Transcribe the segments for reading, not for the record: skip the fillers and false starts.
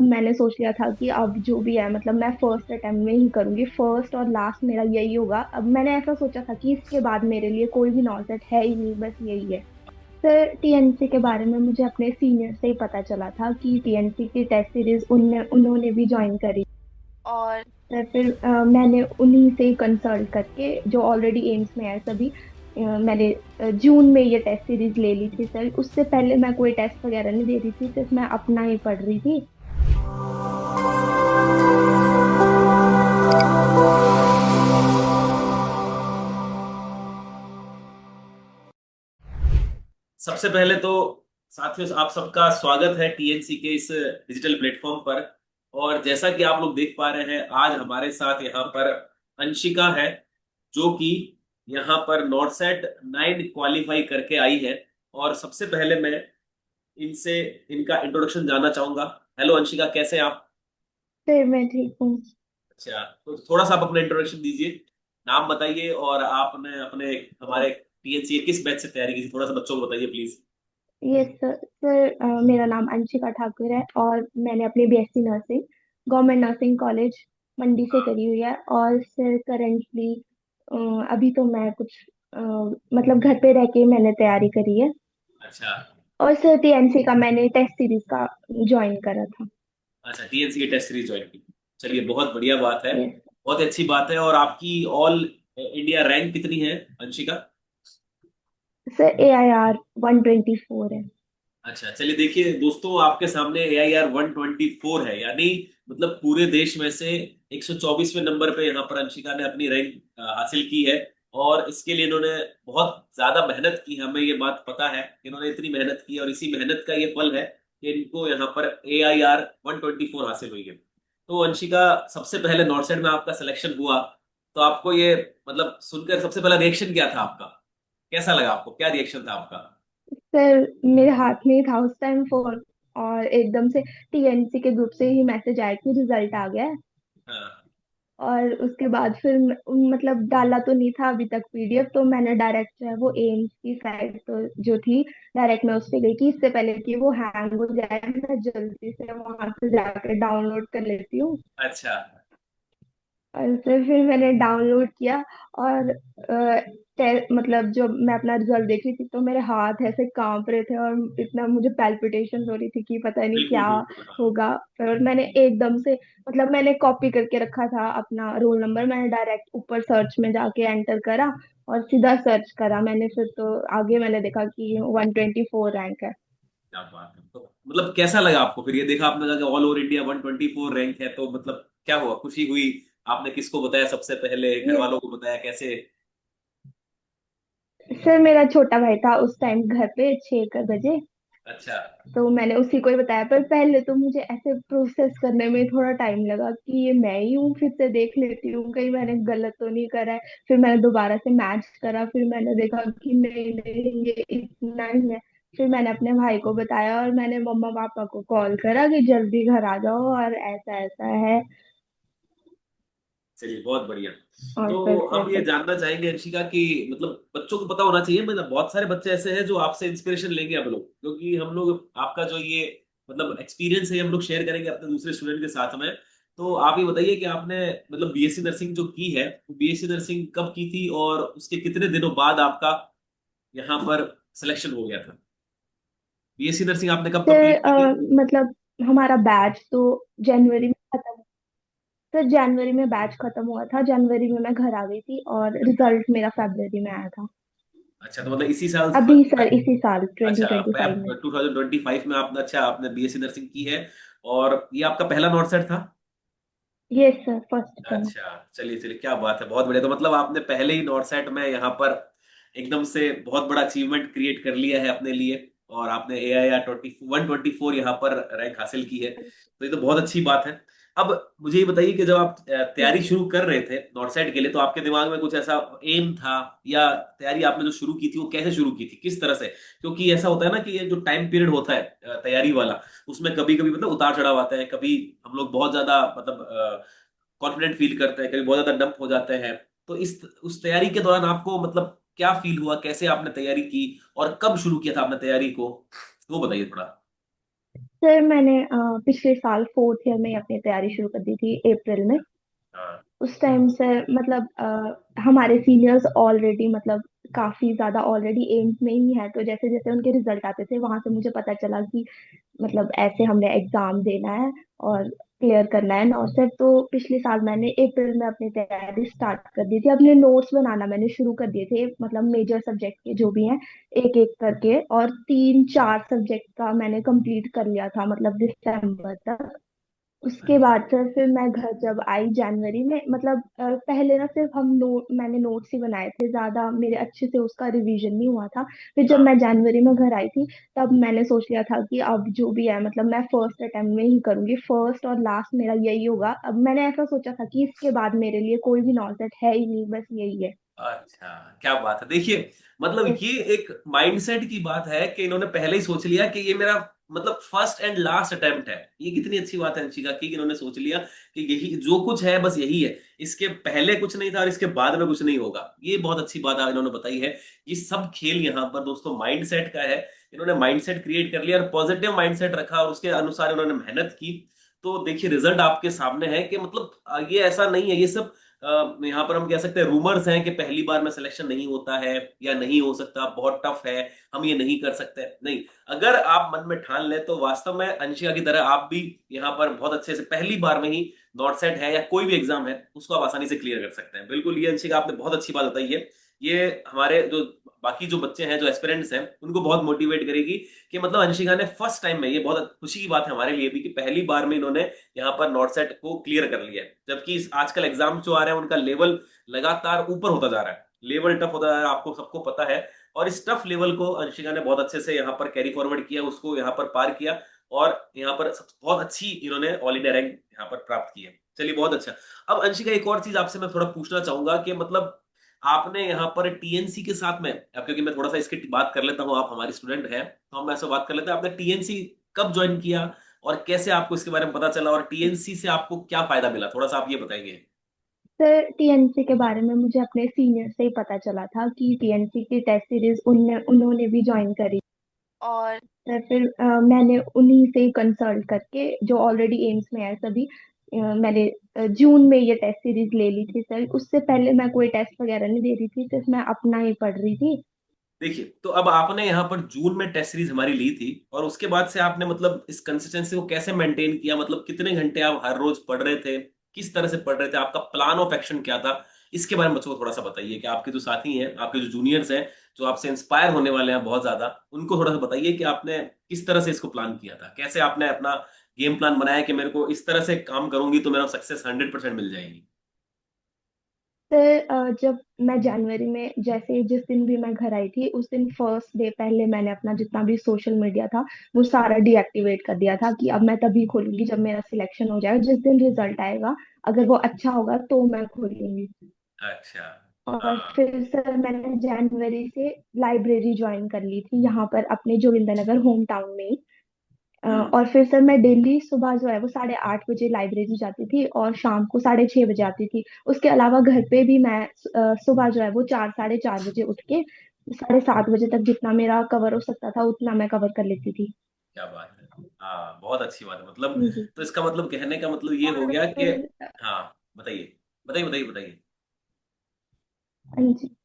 मैंने सोच लिया था कि अब जो भी है मतलब मैं फर्स्ट अटेम्प्ट में ही करूंगी, फर्स्ट और लास्ट मेरा यही होगा। अब मैंने ऐसा सोचा था कि इसके बाद मेरे लिए कोई भी नॉलेज है ही नहीं, बस यही है। फिर टीएनसी के बारे में मुझे अपने सीनियर से ही पता चला था कि टीएनसी की टेस्ट सीरीज उन्होंने भी ज्वाइन करी। और फिर मैंने उन्हीं से कंसल्ट करके, जो ऑलरेडी एम्स में है सभी, मैंने जून में ये टेस्ट सीरीज ले ली थी सर। उससे पहले मैं कोई टेस्ट वगैरह नहीं दे रही थी, सिर्फ मैं अपना ही पढ़ रही थी। सबसे पहले तो साथियों आप सबका स्वागत है टीएनसी के इस डिजिटल प्लेटफॉर्म पर। और जैसा कि आप लोग देख पा रहे हैं, आज हमारे साथ यहाँ पर अंशिका है, जो कि यहाँ पर नॉर्सेट 9 क्वालिफाई करके आई है। और सबसे पहले मैं इनसे इनका इंट्रोडक्शन जानना चाहूंगा। हेलो अंशिका, कैसे हैं आप? फिर मैं ठीक हूँ। अच्छा, तो थोड़ा सा आप अपना इंट्रोडक्शन दीजिए, नाम बताइए, और आपने अपने हमारे टीएनसी के किस बैच से तैयारी की थी, थोड़ा सा बच्चों को बताइए प्लीज। ये सर, मेरा नाम अंशिका ठाकुर है और मैंने अपनी BSc nursing government nursing college Mandi से करी हुई है। और सर करंटली अभी तो मैं कुछ मतलब घर पे रह के मैंने तैयारी करी है। अच्छा। और सर टीएनसी का मैंने टेस्ट सीरीज का ज्वाइन करा था। अच्छा, टीएनसी की टेस्ट सीरीज ज्वाइन की। चलिए, बहुत बढ़िया बात है, यस बहुत अच्छी बात है। और आपकी ऑल इंडिया रैंक कितनी है अंशिका? सर, AIR 124 है। अच्छा, चलिए देखिए दोस्तों, आपके सामने AIR 124 है, यानी मतलब पूरे देश में से 124वें नंबर पे यहाँ पर अंशिका ने अपनी रैंक हासिल की है। और इसके लिए इन्होंने बहुत ज्यादा मेहनत की, हमें ये बात पता है कि इन्होंने इतनी मेहनत की, और इसी मेहनत का ये फल है कि इनको यहाँ पर AIR 124 हासिल हुई है। तो अंशिका, सबसे पहले नॉर्सेट में आपका सिलेक्शन हुआ, तो आपको ये मतलब सुनकर सबसे पहला रिएक्शन क्या था आपका? कैसा लगा आपको, क्या रिएक्शन था आपका? सर मेरे हाथ में ही था उस टाइम फोन, और एकदम से टीएनसी के ग्रुप से ही मैसेज आया कि रिजल्ट आ गया है। हाँ। और उसके बाद फिर मतलब डाला तो नहीं था अभी तक पीडीएफ, तो मैंने डायरेक्ट जो है वो एम्स की साइट तो जो थी, डायरेक्ट मैं उस पे गई कि इससे पहले कि वो हैंग हो जाए मैं जल्दी से वहां से जाकर डाउनलोड कर लेती हूँ। अच्छा। और फिर मैंने डाउनलोड किया। और मतलब जब मैं अपना रिजल्ट देख रही थी तो मेरे हाथ ऐसे कांप रहे थे और इतना मुझे पैल्पिटेशन हो रही थी कि पता नहीं बिल्कुल क्या बिल्कुल, हाँ। होगा। और मैंने एकदम से मतलब मैंने कॉपी करके रखा था अपना रोल नंबर, मैंने डायरेक्ट ऊपर सर्च में जाके एंटर करा और सीधा सर्च करा मैंने। फिर तो आगे मैंने देखा कि 124 रैंक है। क्या बात है! तो मतलब कैसा लगा आपको फिर ये देखा आपने कहा कि ऑल ओवर इंडिया 124 रैंक है, तो मतलब क्या हुआ, खुशी हुई? आपने किसको बताया सबसे पहले, घर ये वालों को बताया, कैसे? सर, मेरा छोटा भाई था उस टाइम घर पे 6 बजे, अच्छा। तो मैंने उसी को ही बताया। पर पहले तो मुझे ऐसे प्रोसेस करने में थोड़ा टाइम लगा कि ये मैं ही हूँ, फिर से देख लेती हूँ कहीं मैंने गलत तो नहीं करा है। फिर मैंने दोबारा से मैच करा, फिर मैंने देखा कि नहीं नहीं ये इतना ही है। फिर मैंने अपने भाई को बताया और मैंने मम्मा पापा को कॉल करा कि जल्दी घर आ जाओ और ऐसा ऐसा है। चलिए, बहुत बढ़िया। और फिर तो हम ये फिर जानना चाहेंगे अंशिका कि मतलब बच्चों को पता होना चाहिए, मतलब बहुत सारे बच्चे ऐसे हैं जो आपसे इंस्पिरेशन लेंगे अब लोग, क्योंकि हम लोग आपका जो ये मतलब एक्सपीरियंस है हम लोग शेयर करेंगे अपने दूसरे स्टूडेंट के साथ में। तो आप ये बताइए कि आपने मतलब बीएससी नर्सिंग जो की है, वो बीएससी नर्सिंग कब की थी, और उसके कितने दिनों बाद आपका यहाँ पर सिलेक्शन हो गया था? बीएससी नर्सिंग आपने कब फिर कंप्लीट की थी? मतलब हमारा बैच तो जनवरी में खत्म। फिर जनवरी में बैच खत्म हुआ था, जनवरी में मैं घर आ गई थी और रिजल्ट मेरा फरवरी में आया था। अच्छा, तो मतलब इसी साल अभी सर इसी साल अच्छा, 2025 में। 2025 में आपने, अच्छा, आपने बीएससी नर्सिंग की है, और ये आपका पहला नॉर्सेट था? ये सर फर्स्ट टाइम। अच्छा, चलिए चलिए, क्या बात है, बहुत बढ़िया। तो मतलब आपने पहले ही नॉर्सेट में यहाँ पर एकदम से बहुत बड़ा अचीवमेंट क्रिएट कर लिया है अपने लिए, और आपने AIR 124 यहाँ पर रैंक हासिल की है, तो ये तो बहुत अच्छी बात है। अब मुझे ये बताइए कि जब आप तैयारी शुरू कर रहे थे नॉर्सेट के लिए, तो आपके दिमाग में कुछ ऐसा एम था, या तैयारी आपने जो शुरू की थी वो कैसे शुरू की थी, किस तरह से? क्योंकि ऐसा होता है ना कि ये जो टाइम पीरियड होता है तैयारी वाला, उसमें कभी कभी मतलब उतार चढ़ाव आते हैं, कभी हम लोग बहुत ज्यादा मतलब कॉन्फिडेंट फील करते हैं, कभी बहुत ज्यादा डंप हो जाते हैं। तो इस उस तैयारी के दौरान आपको मतलब क्या फील हुआ, कैसे आपने तैयारी की, और कब शुरू किया था आपने तैयारी को, वो बताइए थोड़ा। सर मैंने पिछले साल फोर्थ ईयर में ही अपनी तैयारी शुरू कर दी थी, अप्रैल में। हाँ। उस टाइम से मतलब हमारे सीनियर्स ऑलरेडी मतलब काफी ज्यादा ऑलरेडी एम्स में ही है, तो जैसे जैसे उनके रिजल्ट आते थे वहां से मुझे पता चला कि मतलब ऐसे हमने एग्जाम देना है और क्लियर करना है नॉर्सेट। तो पिछले साल मैंने अप्रैल में अपनी तैयारी स्टार्ट कर दी थी। अपने नोट्स बनाना मैंने शुरू कर दिए थे, मतलब मेजर सब्जेक्ट के जो भी हैं एक एक करके, और 3-4 सब्जेक्ट का मैंने कंप्लीट कर लिया था मतलब दिसंबर तक। उसके अच्छा। बाद फिर मैं घर जब आई जनवरी में, मतलब पहले ना सिर्फ मैंने नोट्स ही बनाए थे, ज्यादा मेरे अच्छे से उसका रिवीजन नहीं हुआ था। फिर जब हाँ। मैं जनवरी में घर आई थी तब मैंने सोच लिया था कि अब जो भी है मतलब मैं फर्स्ट अटेम्प्ट में ही करूंगी, फर्स्ट और लास्ट मेरा यही होगा। अब मैंने ऐसा सोचा था कि इसके बाद मेरे लिए कोई भी नॉलेज है ही नहीं, बस यही है। अच्छा, क्या बात है। देखिए, मतलब तो ये एक माइंडसेट की बात है कि इन्होंने पहले ही सोच लिया कि ये मेरा मतलब फर्स्ट एंड लास्ट अटेम्प्ट है। ये कितनी अच्छी बात है अंशिका की, कि इन्होंने सोच लिया कि यही जो कुछ है बस यही है, इसके पहले कुछ नहीं था और इसके बाद में कुछ नहीं होगा। ये बहुत अच्छी बात है इन्होंने बताई है। ये सब खेल यहाँ पर दोस्तों माइंडसेट का है। इन्होंने माइंडसेट क्रिएट कर लिया और पॉजिटिव माइंडसेट रखा और उसके अनुसार इन्होंने मेहनत की। तो देखिए रिजल्ट आपके सामने है कि मतलब ये ऐसा नहीं है, ये सब यहाँ पर हम कह सकते हैं रूमर्स हैं कि पहली बार में सिलेक्शन नहीं होता है या नहीं हो सकता, बहुत टफ है, हम ये नहीं कर सकते। नहीं, अगर आप मन में ठान लें तो वास्तव में अंशिका की तरह आप भी यहाँ पर बहुत अच्छे से पहली बार में ही नॉट सेट है या कोई भी एग्जाम है उसको आप आसानी से क्लियर कर सकते हैं। बिल्कुल, ये अंशिका आपने बहुत अच्छी बात बताई है। ये हमारे जो बाकी जो बच्चे हैं, जो एस्पिरेंट्स हैं, उनको बहुत मोटिवेट करेगी कि मतलब अंशिका ने फर्स्ट टाइम में, ये बहुत खुशी की बात है हमारे लिए भी कि पहली बार में इन्होंने यहाँ पर नॉट सेट को क्लियर कर लिया है। जबकि आजकल एग्जाम जो आ रहे हैं उनका लेवल लगातार ऊपर होता जा रहा है, लेवल टफ होता जा रहा है, आपको सबको पता है। और इस टफ लेवल को अंशिका ने बहुत अच्छे से यहाँ पर कैरी फॉरवर्ड किया, उसको यहाँ पर पार किया और यहाँ पर बहुत अच्छी इन्होंने ऑल इंडिया रैंक यहाँ पर प्राप्त की है। चलिए, बहुत अच्छा। अब अंशिका एक और चीज आपसे मैं थोड़ा पूछना चाहूंगा कि मतलब आपने यहाँ पर टीएनसी के साथ में, अब क्योंकि मैं थोड़ा सा इसकी बात कर लेता हूँ, आप हमारे स्टूडेंट हैं तो हम ऐसे बात कर लेते हैं, आपने टीएनसी कब ज्वाइन किया और कैसे आपको इसके बारे में पता चला और टीएनसी से आपको क्या फायदा मिला, थोड़ा सा आप ये बताएंगे। सर टीएनसी के बारे में मुझे अपने सीनियर से ही पता चला था कि टीएनसी की टेस्ट सीरीज उन्होंने भी ज्वाइन करी। और फिर मैंने उन्हीं से ही कंसल्ट करके, जो ऑलरेडी एम्स में है सभी, मैंने जून में ये टेस्ट सीरीज ले ली थी सर। उससे पहले मैं कोई टेस्ट वगैरह नहीं दे रही थी, सिर्फ मैं अपना ही पढ़ रही थी। देखिए, तो अब आपने यहाँ पर जून में टेस्ट सीरीज हमारी ली थी और उसके बाद से आपने मतलब इस कंसिस्टेंसी को कैसे मेंटेन किया, मतलब कितने घंटे आप हर रोज पढ़ रहे थे, किस तरह से पढ़ रहे थे, आपका प्लान ऑफ एक्शन क्या था, इसके बारे में बच्चों को थोड़ा सा बताइए कि आपके जो साथी हैं, आपके जो जूनियर्स हैं, जो आपसे इंस्पायर होने वाले हैं बहुत ज्यादा, उनको थोड़ा सा बताइए कि आपने किस तरह से इसको प्लान किया था, कैसे आपने अपना गेम प्लान बनाया कि मेरे को इस तरह से काम करूंगी तो मेरा सक्सेस 100% मिल जाएगी। सर जब मैं जनवरी में जैसे जिस दिन भी मैं घर आई थी उस दिन फर्स्ट डे पहले मैंने अपना जितना भी सोशल मीडिया था वो सारा डीएक्टिवेट कर दिया था कि अब मैं तभी खोलूंगी जब मेरा सिलेक्शन हो जाएगा, जिस दिन रिजल्ट आएगा अगर वो अच्छा होगा तो मैं खोलूंगी। अच्छा। और हाँ। फिर सर मैंने जनवरी से लाइब्रेरी ज्वाइन कर ली थी यहाँ पर अपने जोगिंदरनगर होम टाउन में ही। हम्म। और फिर सर मैं डेली सुबह जो है वो 8:30 बजे लाइब्रेरी जाती थी और शाम को 6:30 बजे आती थी। उसके अलावा घर पे भी मैं सुबह जो है वो 4-4:30 बजे उठ के 7:30 बजे तक जितना मेरा कवर हो सकता था उतना मैं कवर कर लेती थी। क्या बात है। हाँ, बहुत अच्छी बात है मतलब। जी। तो इसका मतलब, कहने का मतलब ये हो और गया कि, फिर हाँ, बताइए, बताइए, बताइए, बताइए। जी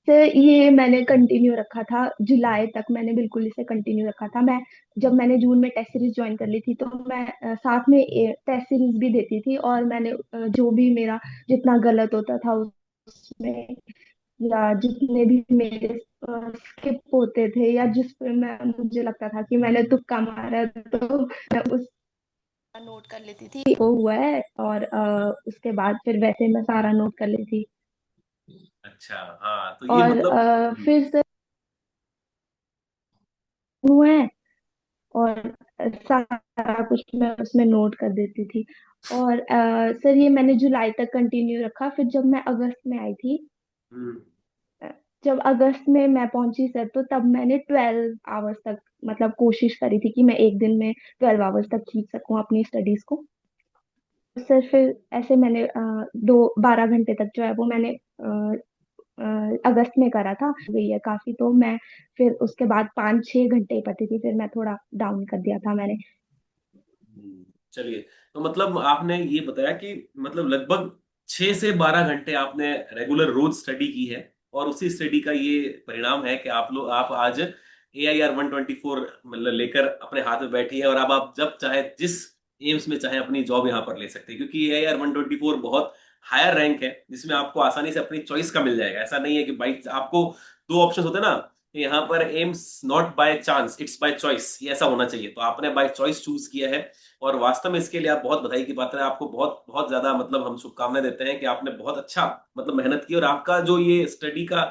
सर ये मैंने कंटिन्यू रखा था, जुलाई तक मैंने बिल्कुल इसे कंटिन्यू रखा था। मैं जब मैंने जून में टेस्ट सीरीज ज्वाइन कर ली थी तो मैं साथ में टेस्ट सीरीज भी देती थी, और मैंने जो भी मेरा जितना गलत होता था उसमें, या जितने भी मेरे स्किप होते थे, या जिस पे मैं मुझे लगता था कि मैंने तुक्का मारा है, तो मैं उस नोट कर लेती थी वो हुआ है, और उसके बाद फिर वैसे मैं सारा नोट कर लेती। अच्छा। हाँ, तो ये और मतलब, फिर से हुए हैं, और सारा कुछ मैं उसमें नोट कर देती थी। और सर ये मैंने जुलाई तक कंटिन्यू रखा। फिर जब मैं अगस्त में आई थी, हम्म। अ, जब अगस्त में मैं पहुंची सर, तो तब मैंने 12 आवर्स तक मतलब कोशिश करी थी कि मैं एक दिन में 12 आवर्स तक खींच सकूं अपनी स्टडीज को। सर फिर ऐसे मैंने 12 घंटे तक जो है वो मैंने अगस्त में करा था, गई है काफी। तो मैं फिर उसके बाद 5-6 घंटे ही पढ़ती थी, फिर मैं थोड़ा डाउन कर दिया था मैंने। चलिए, तो मतलब आपने ये बताया कि मतलब लगभग 6 से 12 घंटे आपने रेगुलर रोज स्टडी की है, और उसी स्टडी का ये परिणाम है कि आप आज AIR 124 मतलब लेकर अपने हाथ में बैठी है, और अब आप जब चाहे जिस एम्स में चाहे अपनी जॉब यहाँ पर ले सकते हैं, क्योंकि AIR 124 बहुत हायर रैंक है, जिसमें आपको आसानी से अपनी चॉइस का मिल जाएगा। ऐसा नहीं है कि भाई आपको दो ऑप्शन होते हैं ना, कि यहाँ पर AIIMS not by chance, it's by choice, ये ऐसा होना चाहिए, तो आपने बाय चॉइस चूज किया है। और वास्तव में इसके लिए आप बहुत बधाई की बात है, आपको बहुत बहुत ज्यादा मतलब हम शुभकामनाएं देते हैं कि आपने बहुत अच्छा मतलब मेहनत की, और आपका जो ये स्टडी का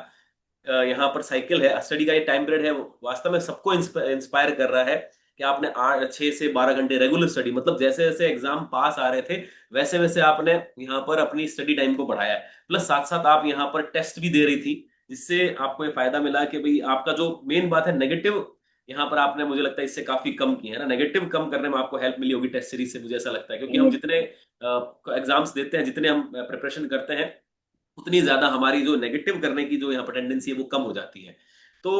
यहाँ पर साइकिल है, स्टडी का ये टाइम पीरियड है, वो वास्तव में सबको इंस्पायर कर रहा है कि आपने 6 से 12 घंटे रेगुलर स्टडी, मतलब जैसे जैसे एग्जाम पास आ रहे थे वैसे वैसे आपने यहाँ पर अपनी स्टडी टाइम को बढ़ाया है, प्लस साथ साथ आप यहाँ पर टेस्ट भी दे रही थी, जिससे आपको ये फायदा मिला कि भाई आपका जो मेन बात है नेगेटिव, यहाँ पर आपने मुझे लगता है इससे काफी कम किया है ना, नेगेटिव कम करने में आपको हेल्प मिली होगी टेस्ट सीरीज से, मुझे ऐसा लगता है, क्योंकि हम ये जितने एग्जाम्स देते हैं, जितने हम प्रिपरेशन करते हैं, उतनी ज्यादा हमारी जो नेगेटिव करने की जो यहाँ पर टेंडेंसी है वो कम हो जाती है। तो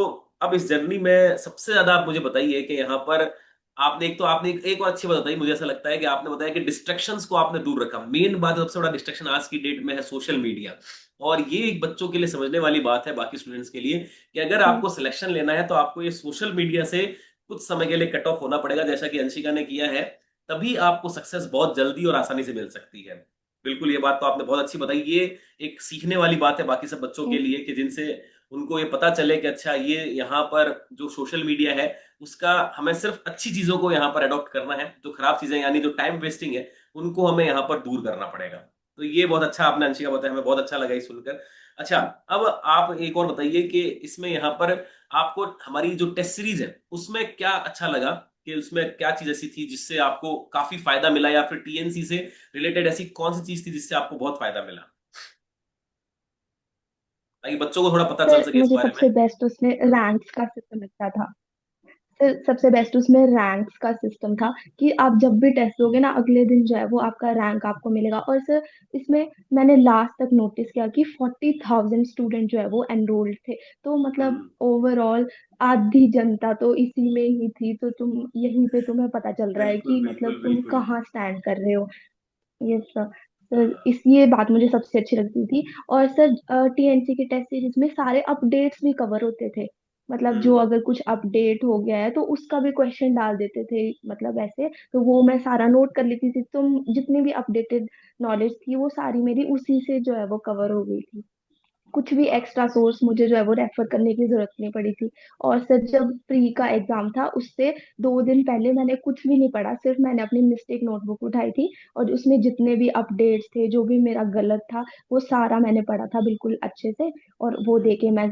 अब इस जर्नी में सबसे ज्यादा आप मुझे बताइए कि यहाँ पर आपने एक और अच्छी बात बताई, मुझे ऐसा लगता है कि आपने बताया कि डिस्ट्रैक्शंस को आपने दूर रखा। मेन बात, सबसे बड़ा डिस्ट्रैक्शन आज की डेट में है सोशल मीडिया, और ये एक बच्चों के लिए समझने वाली बात है, बाकी स्टूडेंट्स के लिए, कि अगर आपको सिलेक्शन लेना है तो आपको ये सोशल मीडिया से कुछ समय के लिए कट ऑफ होना पड़ेगा, जैसा कि अंशिका ने किया है, तभी आपको सक्सेस बहुत जल्दी और आसानी से मिल सकती है। बिल्कुल, ये बात तो आपने बहुत अच्छी बताई। ये एक सीखने वाली बात है बाकी सब बच्चों के लिए, कि जिनसे उनको ये पता चले कि अच्छा, ये यहाँ पर जो सोशल मीडिया है उसका हमें सिर्फ अच्छी चीजों को यहाँ पर अडॉप्ट करना है, जो खराब चीजें यानी जो टाइम वेस्टिंग है उनको हमें यहाँ पर दूर करना पड़ेगा। तो ये बहुत अच्छा आपने अंशिका बताया, हमें बहुत अच्छा लगा ये सुनकर। अच्छा, अब आप एक और बताइए कि इसमें यहाँ पर आपको हमारी जो टेस्ट सीरीज है उसमें क्या अच्छा लगा, कि उसमें क्या चीज ऐसी थी जिससे आपको काफी फायदा मिला, या फिर TNC से रिलेटेड ऐसी कौन सी चीज थी जिससे आपको बहुत फायदा मिला, ताकि बच्चों को थोड़ा पता चल सर सके इस मुझे बारे में। सबसे बेस्ट उसमें रैंक्स का सिस्टम लगता था। सर सबसे बेस्ट उसमें रैंक्स का सिस्टम था कि आप जब भी टेस्ट दोगे ना, अगले दिन जो है वो आपका रैंक आपको मिलेगा। और सर इसमें मैंने लास्ट तक नोटिस किया कि 40,000 स्टूडेंट जो है वो एनरोल्ड थे। तो मतलब हम्म। ओवरऑल आधी जनता तो इसी में ही थी। तो तुम यहीं पे तुम्हें पता चल रहा है बिल्कुल कि मतलब बिल्कुल तुम बिल्कुल। कहाँ स्टैंड कर रहे हो। ये सब सर, हाँ। इस ये बात मुझे सबसे अच्छी लगती थी। और सर TNC की टेस्ट सीरीज में सारे अपडेट्स भी कवर होते थे। मतलब जो हम्म। अगर कुछ अपडेट हो गया है तो उसका भी क्वेश्चन डाल देते थे, मतलब ऐसे। तो वो मैं सारा नोट कर लेती थी, तो जितनी भी अपडेटेड नॉलेज थी वो सारी मेरी उसी से जो है वो कवर हो गई थी। कुछ भी वाह। एक्स्ट्रा सोर्स मुझे जो है वो रेफर करने की जरूरत नहीं पड़ी थी। और सर जब प्री का एग्जाम था उससे 2 दिन पहले मैंने कुछ भी नहीं पढ़ा, सिर्फ मैंने अपनी मिस्टेक नोटबुक उठाई थी और उसमें जितने भी अपडेट्स थे, जो भी मेरा गलत था, वो सारा मैंने पढ़ा था बिल्कुल अच्छे से। और वो हम्म। देके मैं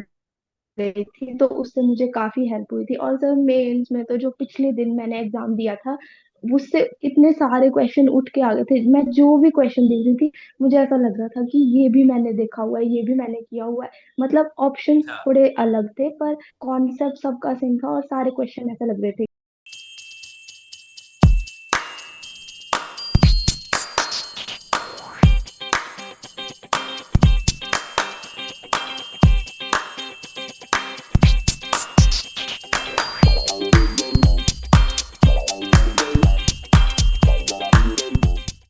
गई थी, तो उससे मुझे काफी हेल्प हुई थी। और सर मेंस में तो जो पिछले दिन मैंने एग्जाम दिया था, उससे इतने सारे क्वेश्चन उठ के आ गए थे। मैं जो भी क्वेश्चन देख रही थी, मुझे ऐसा लग रहा था कि ये भी मैंने देखा हुआ है, ये भी मैंने किया हुआ है। मतलब ऑप्शंस अच्छा। थोड़े अलग थे पर कॉन्सेप्ट सबका सेम था, और सारे क्वेश्चन ऐसे लग रहे थे